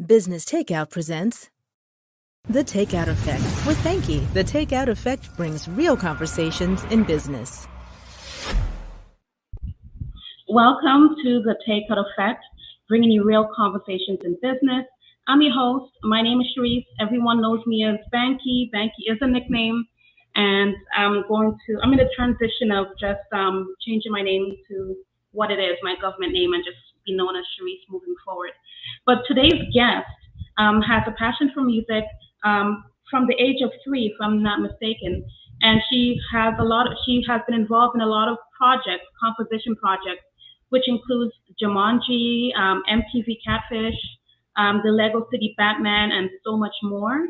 Business Takeout presents The Takeout Effect with Thanky. The Takeout Effect brings real conversations in business. Welcome to The Takeout Effect, bringing you real conversations in business. I'm your host. My name is Sharice. Everyone knows me as Banky. Banky is a nickname, and I'm in the transition of just changing my name to what it is, my government name, and just be known as Sharice moving forward. But today's guest has a passion for music from the age of 3, if I'm not mistaken, and she has been involved in a lot of projects, composition projects, which includes Jumanji, MTV Catfish, the Lego City Batman, and so much more.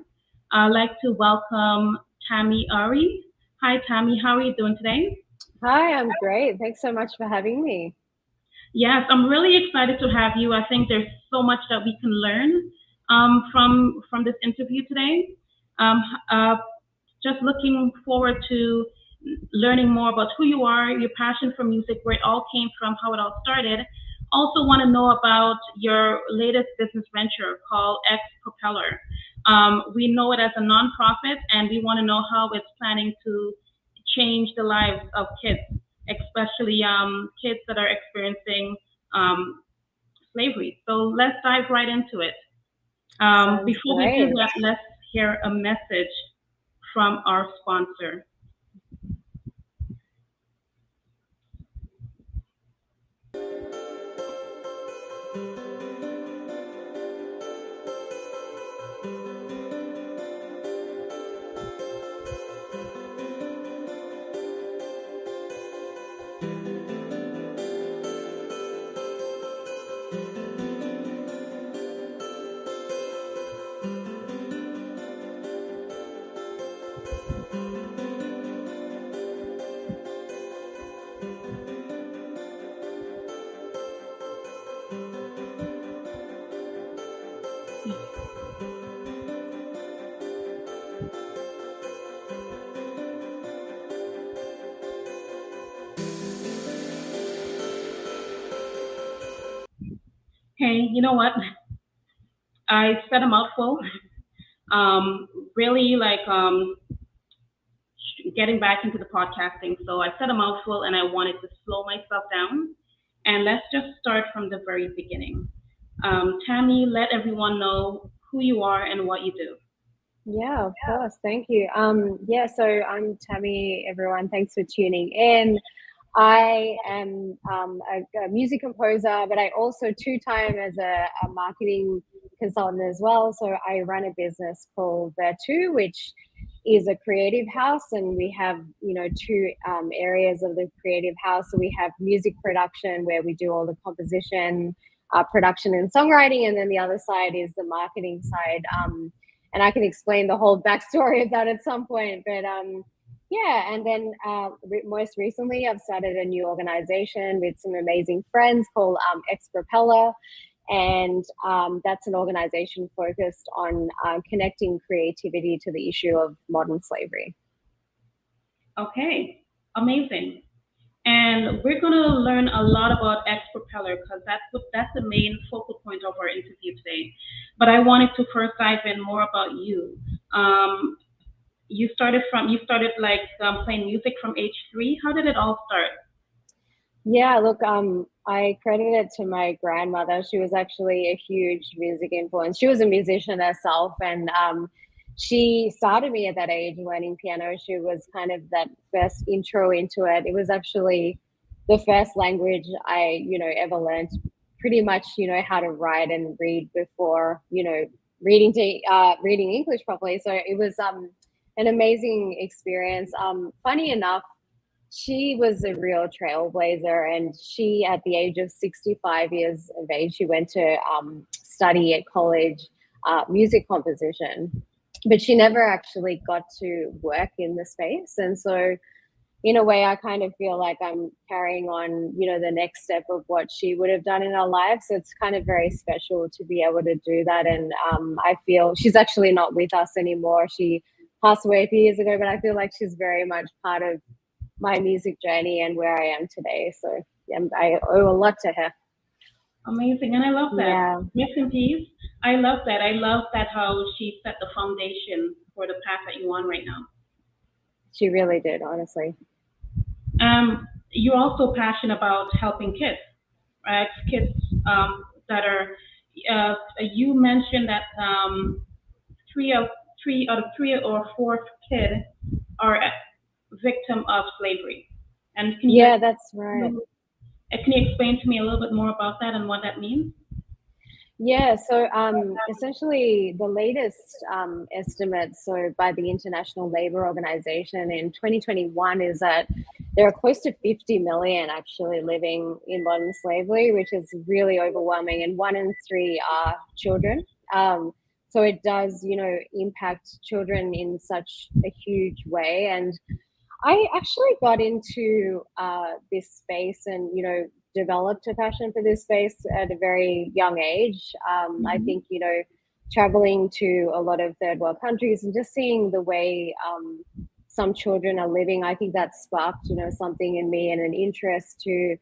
I'd like to welcome Tammy Ari. Hi, Tammy. How are you doing today? Hi, I'm great. Thanks so much for having me. Yes, I'm really excited to have you. I think there's so much that we can learn from this interview today. Um, uh, just looking forward to learning more about who you are, your passion for music, where it all came from, how it all started. Also want to know about your latest business venture called X Propeller. We know it as a nonprofit, and we want to know how it's planning to change the lives of kids, especially kids that are experiencing um, slavery. So let's dive right into it. Before we do that, let's hear a message from our sponsor. Hey, you know what? I said a mouthful. Really like getting back into the podcasting. So I said a mouthful and I wanted to slow myself down. And let's just start from the very beginning. Tammy, let everyone know who you are and what you do. Yeah, of course. Thank you. So I'm Tammy, everyone. Thanks for tuning in. I am a music composer, but I also two-time as a marketing consultant as well. So I run a business called Vertu, which is a creative house, and we have two areas of the creative house. So we have music production, where we do all the composition, production and songwriting, and then the other side is the marketing side. And I can explain the whole backstory of that at some point, but yeah, and then most recently, I've started a new organization with some amazing friends called X Propeller, and that's an organization focused on connecting creativity to the issue of modern slavery. Okay, amazing. And we're going to learn a lot about X Propeller because that's the main focal point of our interview today. But I wanted to first dive in more about you. You started like playing music from age 3. How did it all start? Yeah, look, I credit it to my grandmother. She was actually a huge music influence. She was a musician herself, and she started me at that age learning piano. She was kind of that first intro into it. It was actually the first language I, ever learned. Pretty much, how to write and read before, reading English properly. So it was an amazing experience. Funny enough, she was a real trailblazer, and she, at the age of 65 years of age, she went to study at college music composition, but she never actually got to work in the space. And so in a way, I kind of feel like I'm carrying on, the next step of what she would have done in her life. So it's kind of very special to be able to do that. And I feel she's actually not with us anymore. She passed away a few years ago, but I feel like she's very much part of my music journey and where I am today. So I owe a lot to her. Amazing, and I love that. Yeah. Rest in peace. I love that. I love that how she set the foundation for the path that you're on right now. She really did, honestly. You're also passionate about helping kids, right? Kids that are. You mentioned that three of three or fourth kid are a victim of slavery. And Yeah, that's right. can you explain to me a little bit more about that and what that means? Yeah, so essentially the latest estimates, so by the International Labour Organization in 2021, is that there are close to 50 million actually living in modern slavery, which is really overwhelming, and 1 in 3 are children. So it does, impact children in such a huge way. And I actually got into this space and, developed a passion for this space at a very young age. I Mm-hmm. think, traveling to a lot of third world countries and just seeing the way some children are living, I think that sparked, something in me and an interest to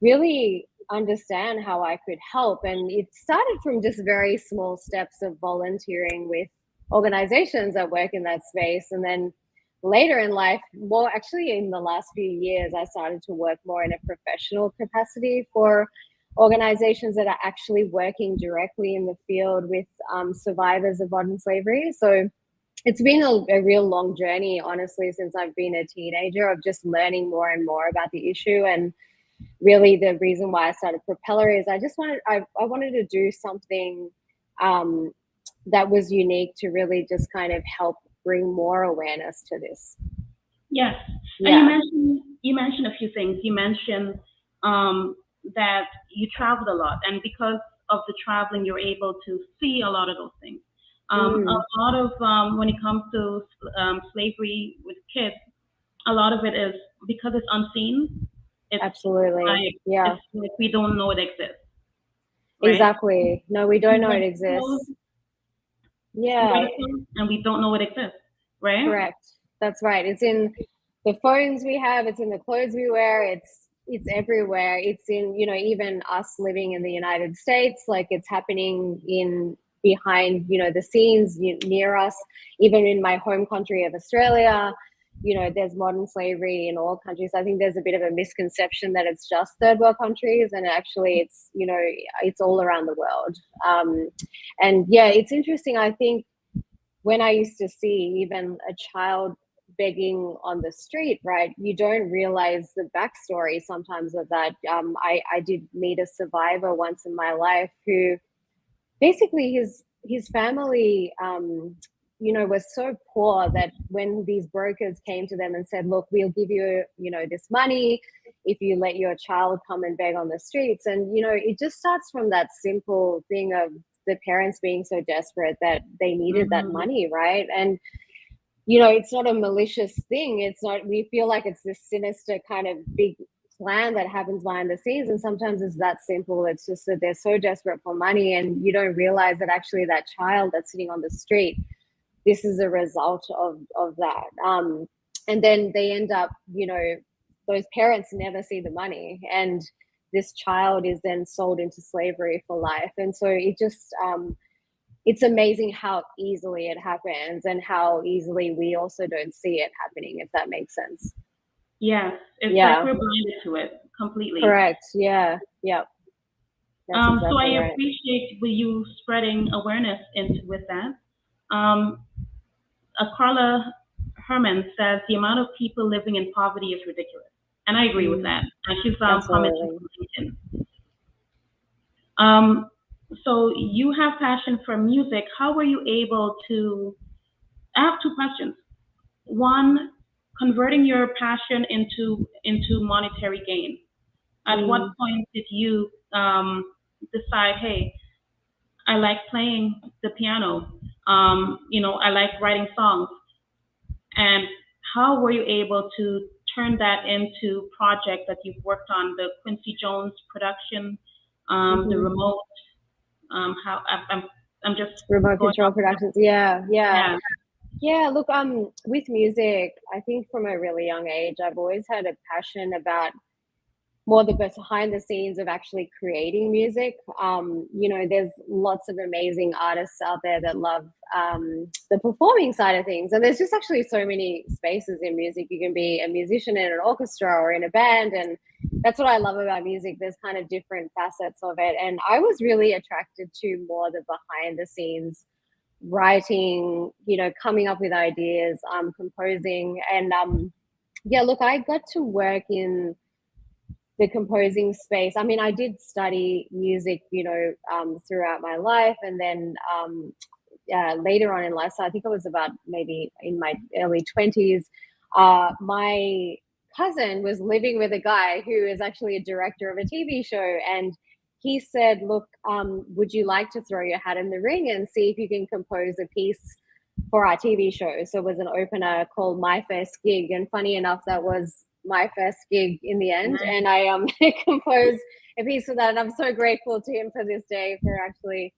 really understand how I could help. And it started from just very small steps of volunteering with organizations that work in that space. And then later in life, well, actually, in the last few years, I started to work more in a professional capacity for organizations that are actually working directly in the field with survivors of modern slavery. So it's been a real long journey, honestly, since I've been a teenager, of just learning more and more about the issue. And really the reason why I started Propeller is I wanted to do something um, that was unique to really just kind of help bring more awareness to this. Yes, and Yeah. you mentioned a few things. You mentioned that you traveled a lot, and because of the traveling, you're able to see a lot of those things. Mm, A lot of when it comes to slavery with kids, a lot of it is because it's unseen. It's absolutely. like Yeah, it's like we don't know it exists, right? exactly. No, we We don't know wear it the clothes, exists. we wear Yeah, the clothes, and we don't know it exists, right? correct. That's right. It's in the phones we have, it's in the clothes we wear, it's everywhere. It's in, even us living in the United States, like it's happening in behind, the scenes near us, even in my home country of Australia. There's modern slavery in all countries. I think there's a bit of a misconception that it's just third world countries, and actually it's all around the world. And yeah, it's interesting. I think when I used to see even a child begging on the street, right, you don't realize the backstory sometimes of that. I did meet a survivor once in my life who basically his family, was so poor that when these brokers came to them and said, look, we'll give you, this money if you let your child come and beg on the streets. And, it just starts from that simple thing of the parents being so desperate that they needed that Mm-hmm. money, right? And it's not a malicious thing. It's not, we feel like it's this sinister kind of big plan that happens behind the scenes. And sometimes it's that simple. It's just that they're so desperate for money, and you don't realize that actually that child that's sitting on the street, this is a result of that. And then they end up, those parents never see the money. And this child is then sold into slavery for life. And so it just, it's amazing how easily it happens and how easily we also don't see it happening, if that makes sense. Yes, it's like Yeah, we're blinded to it completely. correct. Yeah, yep. That's So exactly I right. appreciate you spreading awareness into with that. Um, Carla Herman says the amount of people living in poverty is ridiculous, and I agree with that. And she's commenting Absolutely. from LinkedIn. Um, so you have passion for music. How were you able to? I have two questions. One, converting your passion into monetary gain. At what Mm. point did you decide, hey, I like playing the piano. I like writing songs. And how were you able to turn that into project that you've worked on, the Quincy Jones production, the Hmm. remote? How I'm just Remote going control off. productions. Yeah, yeah. Yeah. Yeah, look, with music, I think from a really young age, I've always had a passion about more the behind the scenes of actually creating music. There's lots of amazing artists out there that love the performing side of things. And there's just actually so many spaces in music. You can be a musician in an orchestra or in a band. And that's what I love about music. There's kind of different facets of it. And I was really attracted to more the behind the scenes writing, coming up with ideas, composing. And yeah, look, I got to work in the composing space. I mean, I did study music, throughout my life, and then later on in life, so I think I was about maybe in my early 20s, my cousin was living with a guy who is actually a director of a TV show, and he said, "Look, would you like to throw your hat in the ring and see if you can compose a piece for our TV show?" So it was an opener called My First Gig, and funny enough, that was my first gig in the end. And I composed a piece for that, and I'm so grateful to him for this day for actually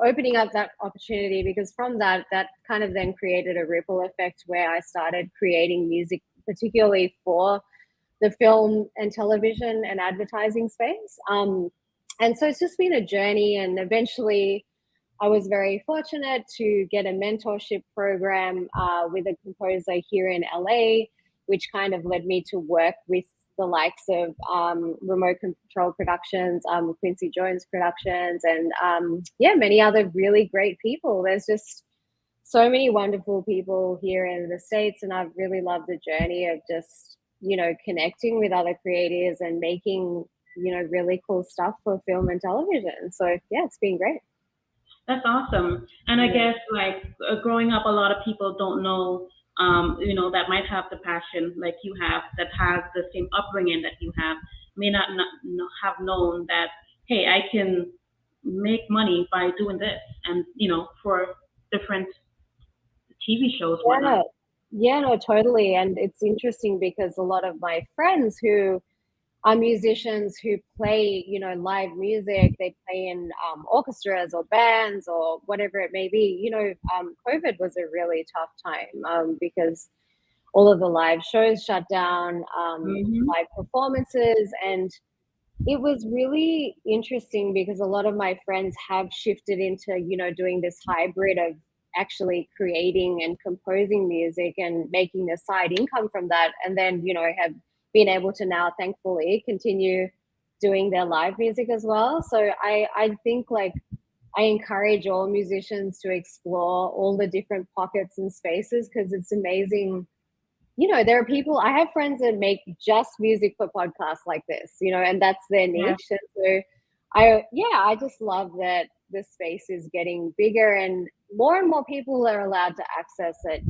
opening up that opportunity, because from that kind of then created a ripple effect where I started creating music, particularly for the film and television and advertising space. And so it's just been a journey, and eventually I was very fortunate to get a mentorship program with a composer here in LA, which kind of led me to work with the likes of Remote Control Productions, Quincy Jones Productions, and many other really great people. There's just so many wonderful people here in the States, and I've really loved the journey of just, connecting with other creatives and making, really cool stuff for film and television. So yeah, it's been great. That's awesome. And I guess like growing up, a lot of people don't know, that might have the passion like you have, that has the same upbringing that you have, may not have known that, hey, I can make money by doing this, and for different TV shows, whatnot. Yeah, no, totally. And it's interesting because a lot of my friends who are musicians who play, live music, they play in orchestras or bands or whatever it may be. COVID was a really tough time because all of the live shows shut down, live performances. And it was really interesting because a lot of my friends have shifted into, doing this hybrid of actually creating and composing music and making a side income from that. And then, have been able to now thankfully continue doing their live music as well. So I think like I encourage all musicians to explore all the different pockets and spaces, because it's amazing. There are people, I have friends that make just music for podcasts like this, and that's their niche. Yeah. And so I just love that the space is getting bigger and more people are allowed to access it,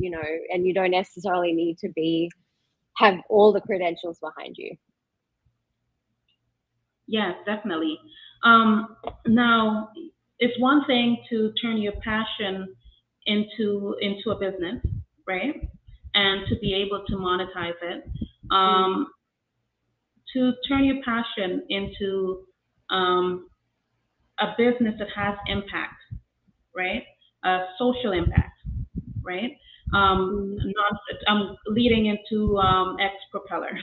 and you don't necessarily need to have all the credentials behind you. Yes, definitely. Now, it's one thing to turn your passion into a business, right? And to be able to monetize it. To turn your passion into a business that has impact, right? Social impact, right? Not, I'm leading into X Propeller.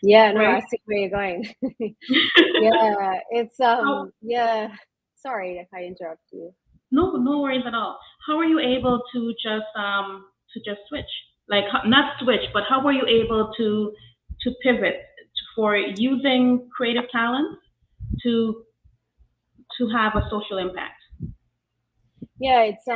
Yeah, no, I Right? see where you're going. Yeah, it's How, sorry if I interrupt you. no worries at all. How are you able to just switch? Like not switch, but how were you able to pivot for using creative talents to have a social impact? Yeah, it's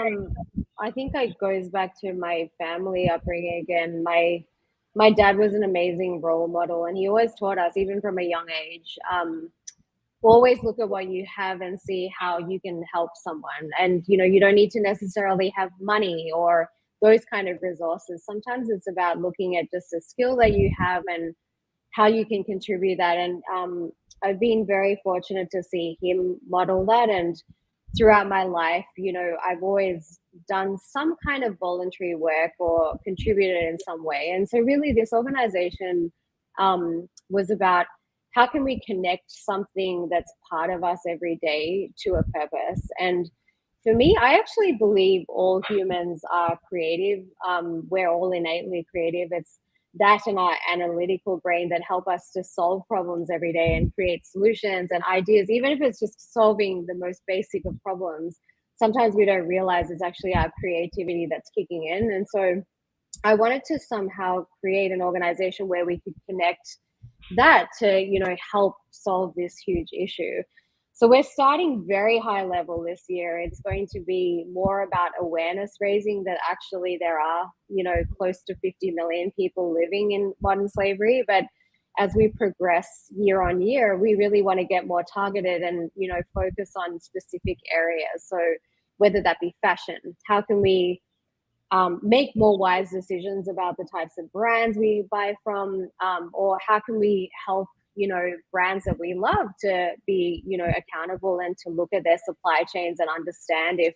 I think it goes back to my family upbringing again. My dad was an amazing role model, and he always taught us, even from a young age, always look at what you have and see how you can help someone. And you don't need to necessarily have money or those kind of resources. Sometimes it's about looking at just a skill that you have and how you can contribute that. And I've been very fortunate to see him model that. And throughout my life, I've always done some kind of voluntary work or contributed in some way. And so really this organization was about how can we connect something that's part of us every day to a purpose. And for me, I actually believe all humans are creative. We're all innately creative. It's that and our analytical brain that help us to solve problems every day and create solutions and ideas, even if it's just solving the most basic of problems. Sometimes we don't realize it's actually our creativity that's kicking in. And so I wanted to somehow create an organization where we could connect that to, help solve this huge issue. So we're starting very high level this year. It's going to be more about awareness raising that actually there are, close to 50 million people living in modern slavery. But as we progress year on year, we really want to get more targeted and, focus on specific areas. So whether that be fashion, how can we make more wise decisions about the types of brands we buy from, or how can we help brands that we love to be accountable and to look at their supply chains and understand if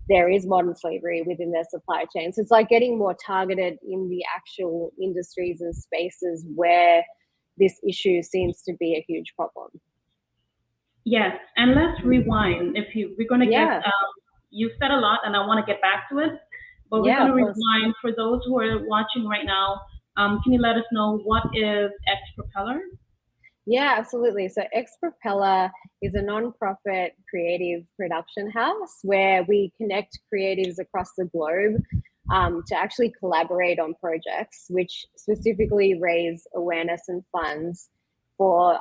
there is modern slavery within their supply chains. So it's like getting more targeted in the actual industries and spaces where this issue seems to be a huge problem. Yes, and let's rewind. We're going to get, you said a lot, and I want to get back to it, but we're going to rewind for those who are watching right now. Can you let us know what is X Propeller? Yeah, absolutely. So X Propeller is a nonprofit creative production house where we connect creatives across the globe to actually collaborate on projects which specifically raise awareness and funds for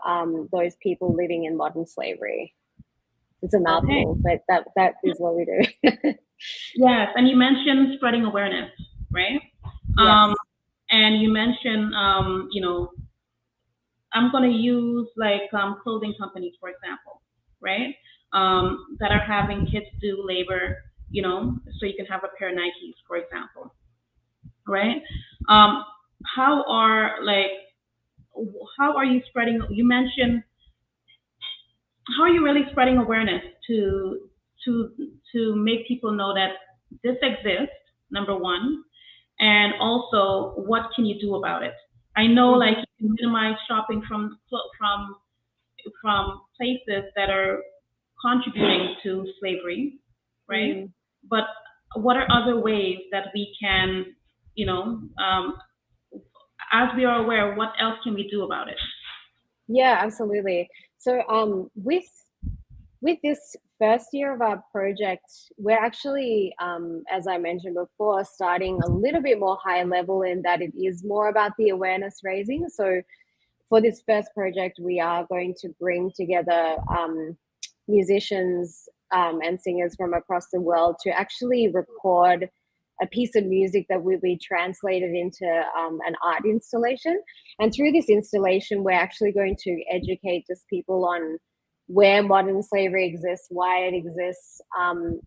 those people living in modern slavery. It's a mouthful, but that is what we do. Yes, and you mentioned spreading awareness, right? Yes. And you mentioned, I'm going to use like clothing companies, for example, right? That are having kids do labor, so you can have a pair of Nikes, for example, right? How are you spreading? You mentioned, how are you really spreading awareness to make people know that this exists? Number one, and also what can you do about it? I know, like, you can minimize shopping from places that are contributing to slavery, right? But what are other ways that we can, as we are aware, what else can we do about it? Yeah, absolutely. So with this first year of our project, we're actually, as I mentioned before, starting a little bit more high level in that it is more about the awareness raising. So for this first project, we are going to bring together musicians and singers from across the world to actually record a piece of music that will be translated into an art installation. And through this installation, we're actually going to educate just people on where modern slavery exists, why it exists, and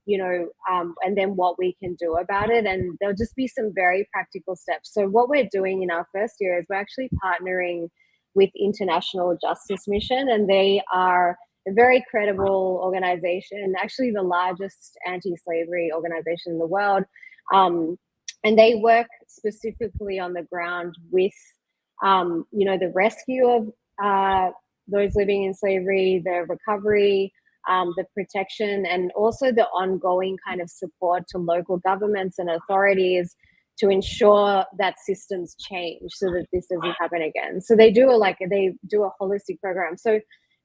then what we can do about it. And there'll just be some very practical steps. So what we're doing in our first year is we're actually partnering with International Justice Mission, and they are a very credible organization, actually the largest anti-slavery organization in the world. And they work specifically on the ground with, the rescue of those living in slavery, the recovery, the protection, and also the ongoing kind of support to local governments and authorities to ensure that systems change so that this doesn't happen again. So they do a holistic program. So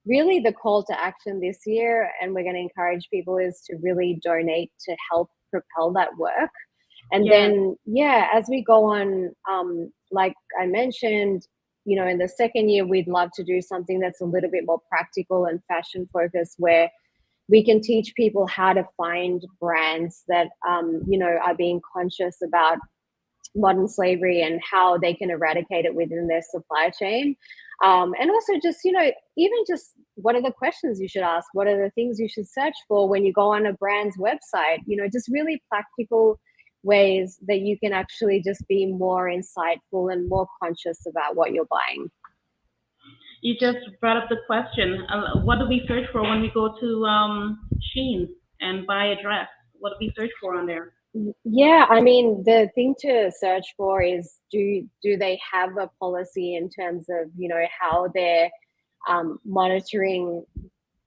really the call to action this year, and we're going to encourage people, is to really donate to help propel that work. And then, as we go on, like I mentioned, in the second year, we'd love to do something that's a little bit more practical and fashion focused, where we can teach people how to find brands that, are being conscious about modern slavery and how they can eradicate it within their supply chain. And also just, even just what are the questions you should ask? What are the things you should search for when you go on a brand's website? Just really practical ways that you can actually just be more insightful and more conscious about what you're buying. You just brought up the question, what do we search for when we go to Shein and buy a dress? What do we search for on there? Yeah, I mean, the thing to search for is do they have a policy in terms of, how they're monitoring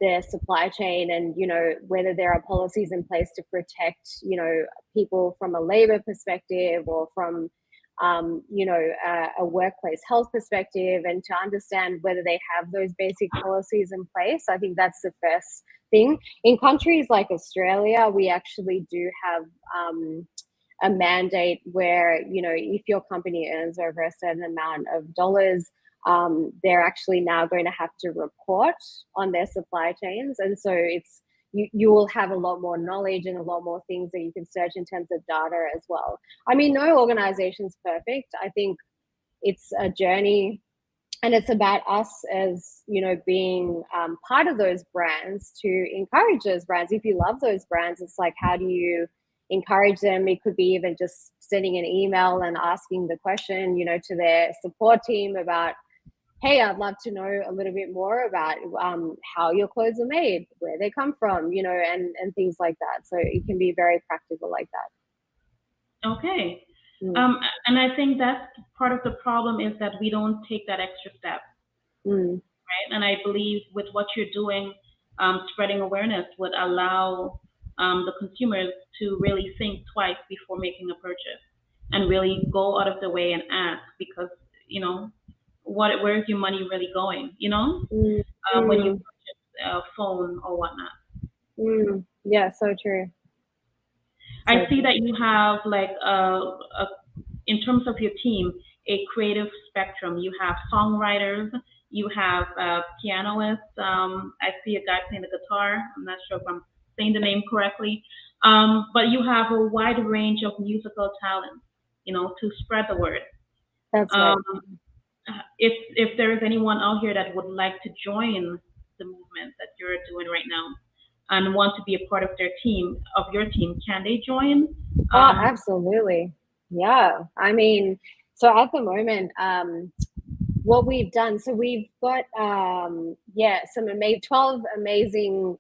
their supply chain, and whether there are policies in place to protect people from a labor perspective, or from a workplace health perspective, and to understand whether they have those basic policies in place. I think that's the first thing. In countries like Australia, we actually do have a mandate where, if your company earns over a certain amount of dollars, they're actually now going to have to report on their supply chains. And so you will have a lot more knowledge and a lot more things that you can search in terms of data as well. I mean, no organization's perfect. I think it's a journey, and it's about us as, being part of those brands to encourage those brands. If you love those brands, it's like, how do you encourage them? It could be even just sending an email and asking the question, to their support team about, hey, I'd love to know a little bit more about how your clothes are made, where they come from, and things like that. So it can be very practical like that. Okay. And I think that's part of the problem, is that we don't take that extra step, right? And I believe with what you're doing, spreading awareness would allow the consumers to really think twice before making a purchase, and really go out of the way and ask, because, where's your money really going, when you purchase a phone or whatnot. Yeah, so true. I see that you have, like, in terms of your team, a creative spectrum. You have songwriters, you have pianists. I see a guy playing the guitar. I'm not sure if I'm saying the name correctly, but you have a wide range of musical talents, to spread the word. That's right. If there is anyone out here that would like to join the movement that you're doing right now and want to be a part of your team, can they join? Absolutely. Yeah. I mean, so at the moment, what we've done, so we've got, 12 amazing,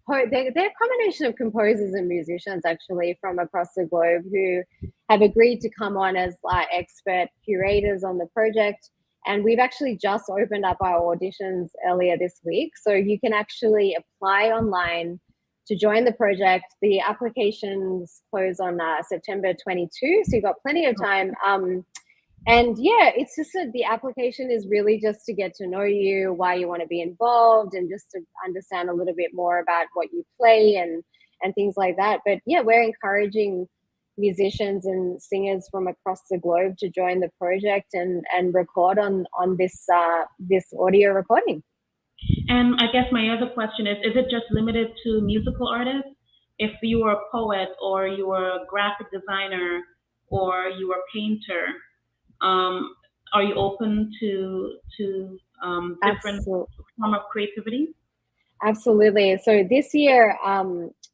they're a combination of composers and musicians actually from across the globe who have agreed to come on as expert curators on the project. And we've actually just opened up our auditions earlier this week. So you can actually apply online to join the project. The applications close on September 22. So you've got plenty of time. And yeah, it's just the application is really just to get to know you, why you want to be involved, and just to understand a little bit more about what you play and things like that. But yeah, we're encouraging musicians and singers from across the globe to join the project and record on this audio recording. And I guess my other question is it just limited to musical artists? If you were a poet, or you were a graphic designer, or you were a painter, are you open to different form of creativity? Absolutely. So this year,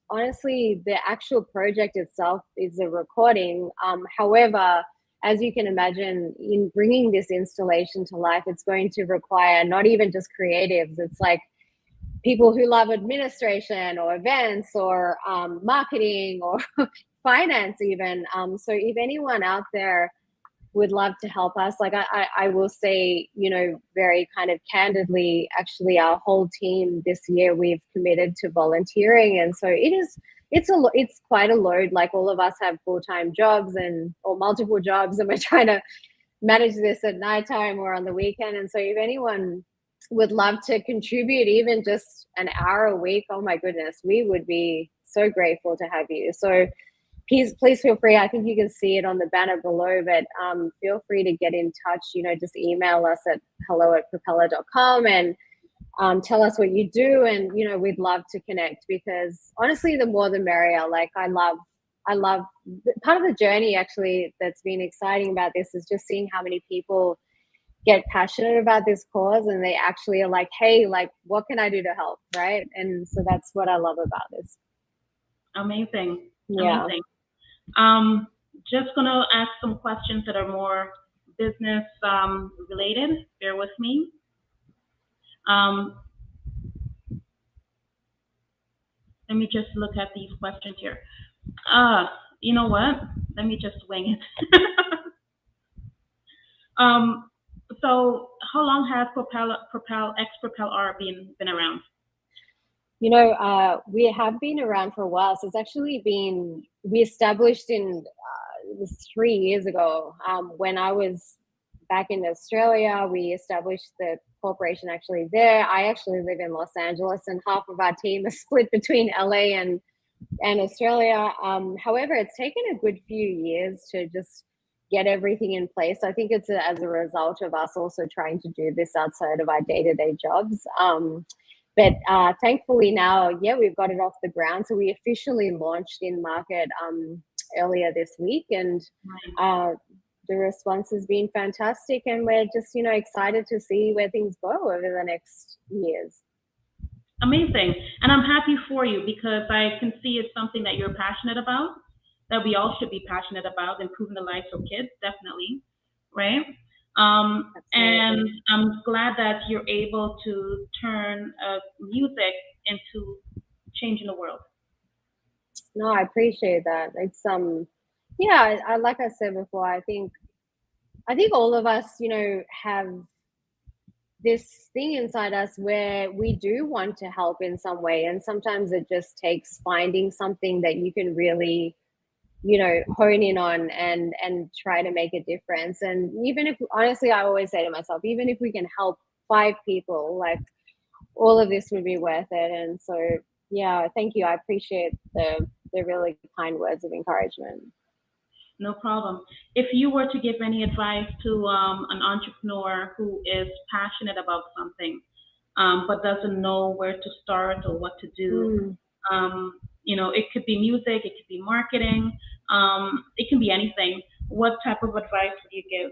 honestly, the actual project itself is a recording. However, as you can imagine, in bringing this installation to life, it's going to require not even just creatives. It's like people who love administration or events or marketing or finance even. So if anyone out there would love to help us, like I will say, very kind of candidly, actually our whole team this year, we've committed to volunteering. And so it's quite a load. Like all of us have full-time jobs or multiple jobs, and we're trying to manage this at nighttime or on the weekend. And so if anyone would love to contribute even just an hour a week, oh my goodness, we would be so grateful to have you. So please feel free. I think you can see it on the banner below, but feel free to get in touch. Just email us at hello@propeller.com and tell us what you do. And, we'd love to connect, because honestly, the more the merrier. Like I love part of the journey actually that's been exciting about this is just seeing how many people get passionate about this cause, and they actually are like, hey, like, what can I do to help? Right. And so that's what I love about this. Amazing. Yeah. Amazing. Just gonna ask some questions that are more business related. Bear with me. Let me just look at these questions here. You know what? Let me just wing it. So how long has Propel R been around? We have been around for a while. So it's actually we established in was 3 years ago, when I was back in Australia. We established the corporation actually there. I actually live in Los Angeles, and half of our team is split between LA and Australia. However, it's taken a good few years to just get everything in place. I think it's as a result of us also trying to do this outside of our day-to-day jobs. But thankfully now, yeah, we've got it off the ground. So we officially launched in market earlier this week, and the response has been fantastic. And we're just, excited to see where things go over the next years. Amazing. And I'm happy for you because I can see it's something that you're passionate about, that we all should be passionate about, improving the lives of kids, definitely, right? And I'm glad that you're able to turn music into changing the world. No, I appreciate that. It's yeah, I like I said before, I think all of us, have this thing inside us where we do want to help in some way, and sometimes it just takes finding something that you can really hone in on and try to make a difference. And even if, honestly, I always say to myself, even if we can help 5 people, like, all of this would be worth it. And so, yeah, thank you. I appreciate the really kind words of encouragement. No problem. If you were to give any advice to an entrepreneur who is passionate about something, but doesn't know where to start or what to do, it could be music, it could be marketing, it can be anything. What type of advice would you give?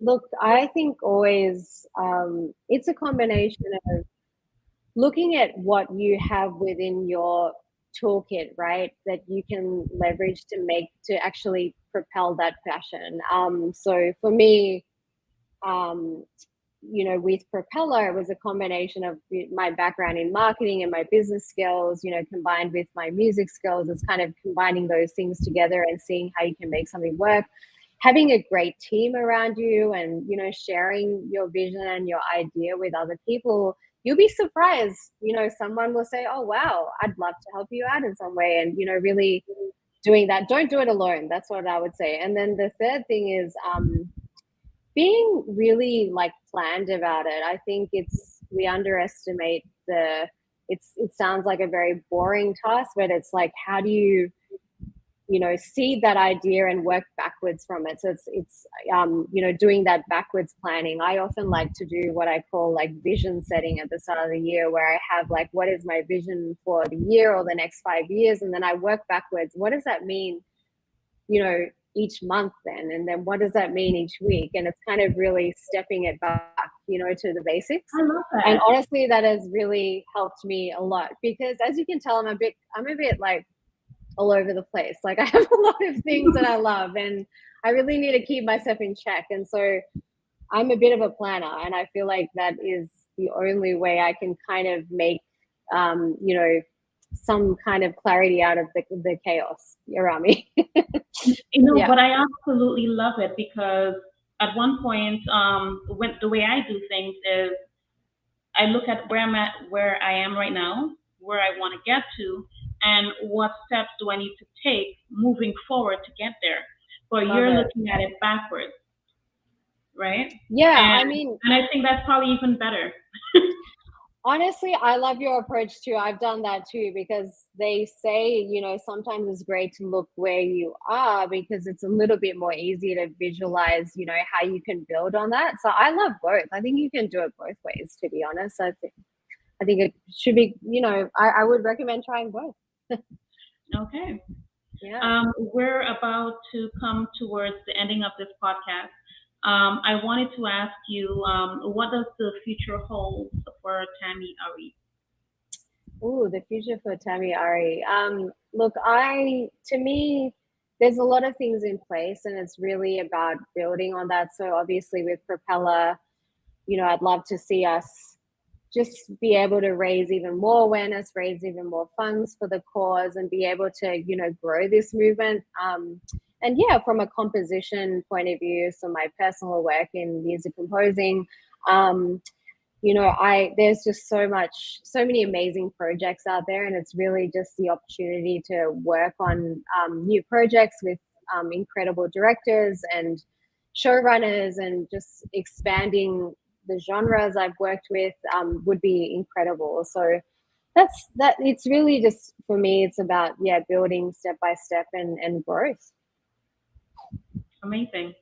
Look, I think always it's a combination of looking at what you have within your toolkit, right, that you can leverage to actually propel that passion. So for me, with Propeller, it was a combination of my background in marketing and my business skills, combined with my music skills. It's kind of combining those things together and seeing how you can make something work. Having a great team around you and, sharing your vision and your idea with other people. You'll be surprised, someone will say, oh, wow, I'd love to help you out in some way. And, really doing that. Don't do it alone. That's what I would say. And then the third thing is being really planned about it. I think we underestimate it sounds like a very boring task, but it's like, how do you, seed that idea and work backwards from it. So it's doing that backwards planning. I often like to do what I call vision setting at the start of the year, where I have what is my vision for the year or the next 5 years, and then I work backwards. What does that mean, each month then, and then what does that mean each week? And it's kind of really stepping it back, to the basics. I love that. And honestly, that has really helped me a lot, because as you can tell, I'm a bit all over the place. I have a lot of things that I love, and I really need to keep myself in check. And so I'm a bit of a planner, and I feel like that is the only way I can kind of make, some kind of clarity out of the chaos around me. Yeah. But I absolutely love it, because at one point, the way I do things is I look at where I'm at, where I am right now, where I want to get to, and what steps do I need to take moving forward to get there. But you're looking at it backwards, right? Yeah, and I think that's probably even better. Honestly, I love your approach too. I've done that too, because they say, sometimes it's great to look where you are, because it's a little bit more easy to visualize, how you can build on that. So I love both. I think you can do it both ways, to be honest. I think it should be, I would recommend trying both. Okay. Yeah. We're about to come towards the ending of this podcast. I wanted to ask you, what does the future hold for Tammy Ari? Oh, the future for Tammy Ari. Look, to me, there's a lot of things in place, and it's really about building on that. So obviously with Propeller, I'd love to see us just be able to raise even more awareness, raise even more funds for the cause, and be able to, grow this movement. And yeah, from a composition point of view, so my personal work in music composing, there's just so many amazing projects out there, and it's really just the opportunity to work on new projects with incredible directors and showrunners, and just expanding the genres I've worked with would be incredible. So that it's really just, for me, it's about building step by step and growth. Amazing.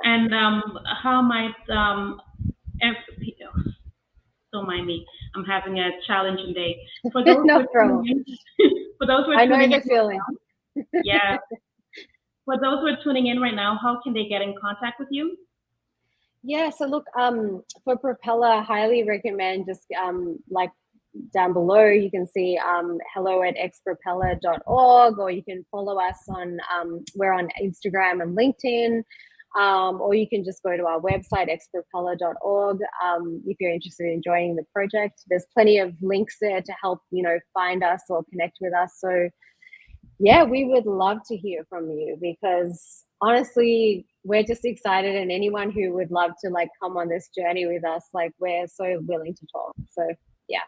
And how might don't mind me, I'm having a challenging day. For those No who are problem. tuning in, for those who are I know tuning the in, feeling. yeah. For those who are tuning in right now, how can they get in contact with you? Yeah, so look, for Propeller, I highly recommend just like down below, you can see hello@xpropeller.org, or you can follow us on, we're on Instagram and LinkedIn, or you can just go to our website, xpropeller.org, if you're interested in joining the project. There's plenty of links there to help, find us or connect with us. So yeah, we would love to hear from you, because honestly, we're just excited, and anyone who would love to come on this journey with us, we're so willing to talk. So yeah.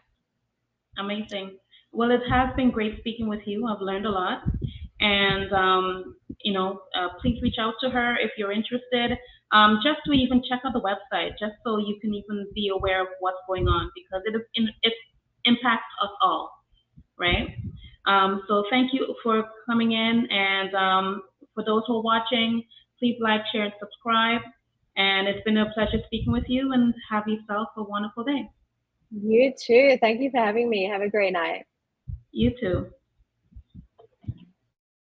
Amazing. Well, it has been great speaking with you. I've learned a lot. And, please reach out to her if you're interested, just to even check out the website, just so you can even be aware of what's going on, because it impacts us all, right? So thank you for coming in. And for those who are watching, please like, share, and subscribe. And it's been a pleasure speaking with you, and have yourself a wonderful day. You too. Thank you for having me. Have a great night. You too.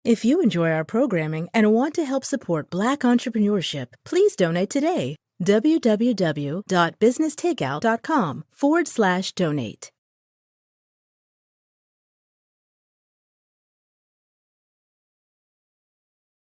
If you enjoy our programming and want to help support Black entrepreneurship, please donate today. www.businesstakeout.com/donate.